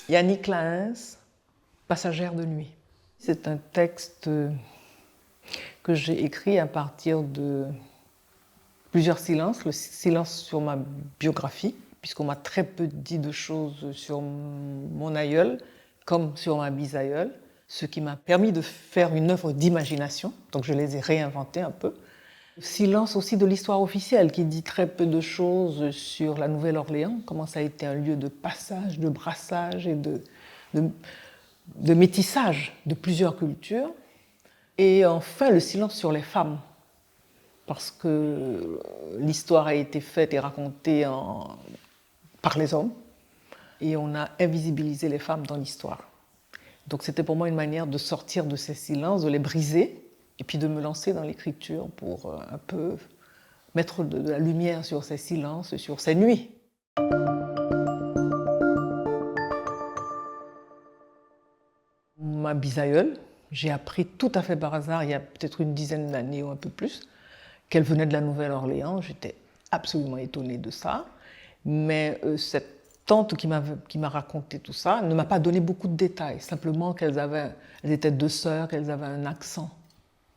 Yannick Lahens, Passagère de nuit. C'est un texte que j'ai écrit à partir de plusieurs silences. Le silence sur ma biographie, puisqu'on m'a très peu dit de choses sur mon aïeul, comme sur ma bisaïeule, ce qui m'a permis de faire une œuvre d'imagination, donc je les ai réinventées un peu. Le silence aussi de l'histoire officielle, qui dit très peu de choses sur la Nouvelle-Orléans, comment ça a été un lieu de passage, de brassage et de métissage de plusieurs cultures. Et enfin, le silence sur les femmes, parce que l'histoire a été faite et racontée par les hommes, et on a invisibilisé les femmes dans l'histoire. Donc c'était pour moi une manière de sortir de ces silences, de les briser, et puis de me lancer dans l'écriture pour un peu mettre de la lumière sur ces silences, sur ces nuits. Ma bisaïeule, j'ai appris tout à fait par hasard, il y a peut-être une dizaine d'années ou un peu plus, qu'elle venait de la Nouvelle-Orléans. J'étais absolument étonnée de ça. Mais cette tante qui m'a raconté tout ça ne m'a pas donné beaucoup de détails, simplement elles étaient deux sœurs, qu'elles avaient un accent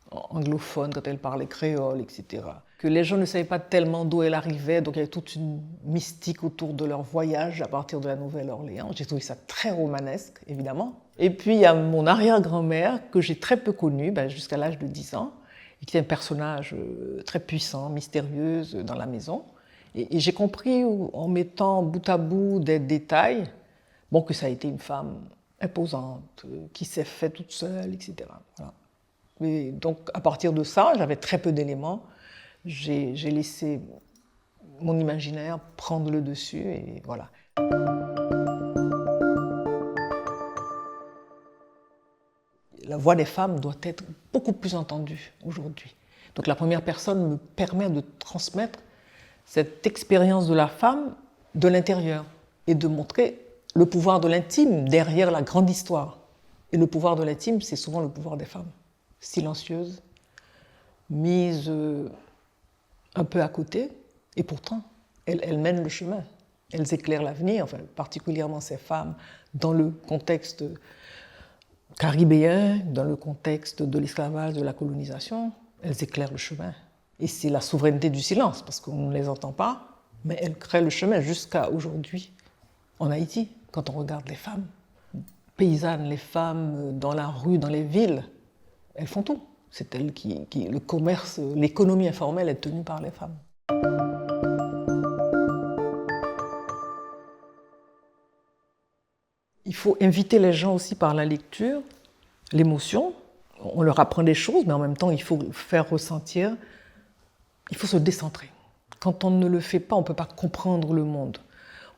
anglophone quand elles parlaient créole, etc. Que les gens ne savaient pas tellement d'où elles arrivaient, donc il y avait toute une mystique autour de leur voyage à partir de la Nouvelle-Orléans. J'ai trouvé ça très romanesque, évidemment. Et puis il y a mon arrière-grand-mère, que j'ai très peu connue, jusqu'à l'âge de 10 ans, et qui est un personnage très puissant, mystérieuse dans la maison. Et j'ai compris en mettant bout à bout des détails, que ça a été une femme imposante, qui s'est faite toute seule, etc. Voilà. Et donc à partir de ça, j'avais très peu d'éléments. J'ai laissé mon imaginaire prendre le dessus et voilà. La voix des femmes doit être beaucoup plus entendue aujourd'hui. Donc la première personne me permet de transmettre cette expérience de la femme de l'intérieur et de montrer le pouvoir de l'intime derrière la grande histoire. Et le pouvoir de l'intime, c'est souvent le pouvoir des femmes, silencieuses, mises un peu à côté, et pourtant, elles mènent le chemin. Elles éclairent l'avenir, enfin, particulièrement ces femmes, dans le contexte caribéen, dans le contexte de l'esclavage, de la colonisation, elles éclairent le chemin. Et c'est la souveraineté du silence, parce qu'on ne les entend pas, mais elles créent le chemin jusqu'à aujourd'hui en Haïti, quand on regarde les femmes paysannes, les femmes dans la rue, dans les villes, elles font tout. C'est elles le commerce, l'économie informelle est tenue par les femmes. Il faut inviter les gens aussi par la lecture, l'émotion. On leur apprend des choses, mais en même temps, il faut faire ressentir. Il faut se décentrer. Quand on ne le fait pas, on ne peut pas comprendre le monde.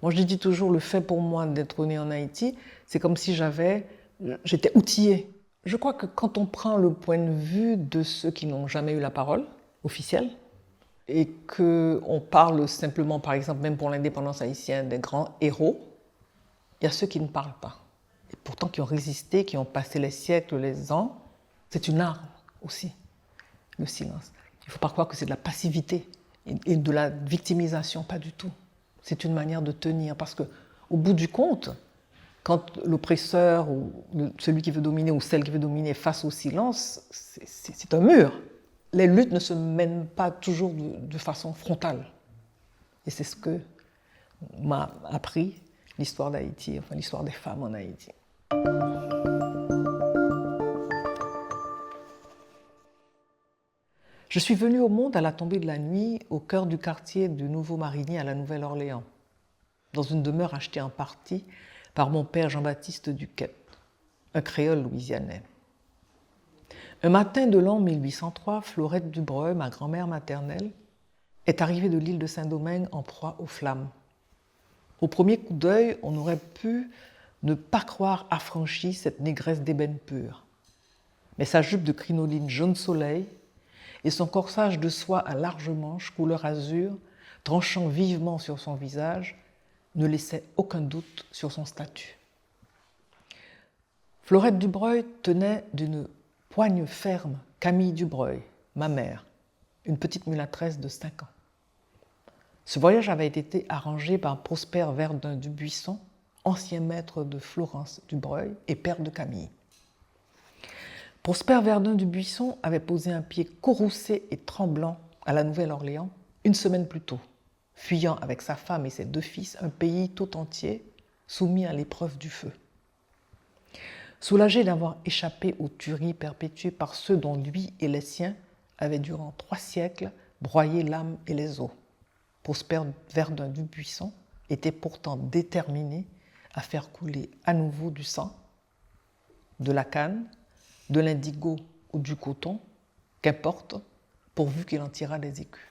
Moi, je dis toujours, le fait pour moi d'être née en Haïti, c'est comme si j'étais outillée. Je crois que quand on prend le point de vue de ceux qui n'ont jamais eu la parole officielle, et qu'on parle simplement, par exemple, même pour l'indépendance haïtienne, des grands héros, il y a ceux qui ne parlent pas. Et pourtant qui ont résisté, qui ont passé les siècles, les ans. C'est une arme aussi, le silence. Il ne faut pas croire que c'est de la passivité et de la victimisation, pas du tout. C'est une manière de tenir, parce qu'au bout du compte, quand l'oppresseur ou celui qui veut dominer ou celle qui veut dominer est face au silence, c'est un mur. Les luttes ne se mènent pas toujours de façon frontale. Et c'est ce que m'a appris l'histoire d'Haïti, enfin l'histoire des femmes en Haïti. Je suis venue au monde à la tombée de la nuit, au cœur du quartier du Nouveau-Marigny à la Nouvelle-Orléans, dans une demeure achetée en partie par mon père Jean-Baptiste Duquette, un créole louisianais. Un matin de l'an 1803, Florette Dubreuil, ma grand-mère maternelle, est arrivée de l'île de Saint-Domingue en proie aux flammes. Au premier coup d'œil, on aurait pu ne pas croire affranchie cette négresse d'ébène pur. Mais sa jupe de crinoline jaune soleil et son corsage de soie à larges manches couleur azur, tranchant vivement sur son visage, ne laissaient aucun doute sur son statut. Florette Dubreuil tenait d'une poigne ferme Camille Dubreuil, ma mère, une petite mulâtresse de 5 ans. Ce voyage avait été arrangé par Prosper Verdun Dubuisson, ancien maître de Florence du Breuil et père de Camille. Prosper Verdun du Buisson avait posé un pied courroucé et tremblant à la Nouvelle-Orléans une semaine plus tôt, fuyant avec sa femme et ses 2 fils un pays tout entier soumis à l'épreuve du feu. Soulagé d'avoir échappé aux tueries perpétuées par ceux dont lui et les siens avaient durant 3 siècles broyé l'âme et les os, Prosper Verdun du Buisson était pourtant déterminé à faire couler à nouveau du sang, de la canne, de l'indigo ou du coton, qu'importe, pourvu qu'il en tirât des écus.